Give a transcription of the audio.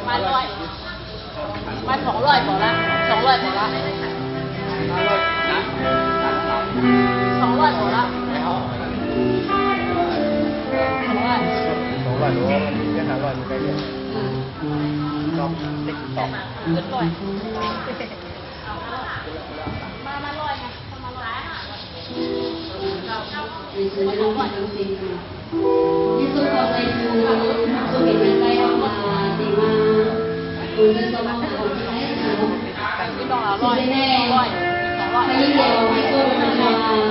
มันร้อยมัน200พอละ200พอละ200พอละ200รู้ว่ามันจะ500มันได้เยอะต้องติ๊กต๊อกเกินร้อยมาร้อยไงมาร้อยในส่วนของความจำเป็นที่สุดก็ไปดูส่วนเป็นใจออกมาดีมาคุณจะสมองของที่ให้ดู ที่ต้องร้อย200ไปยิ่งเดียวให้ตัวมันมา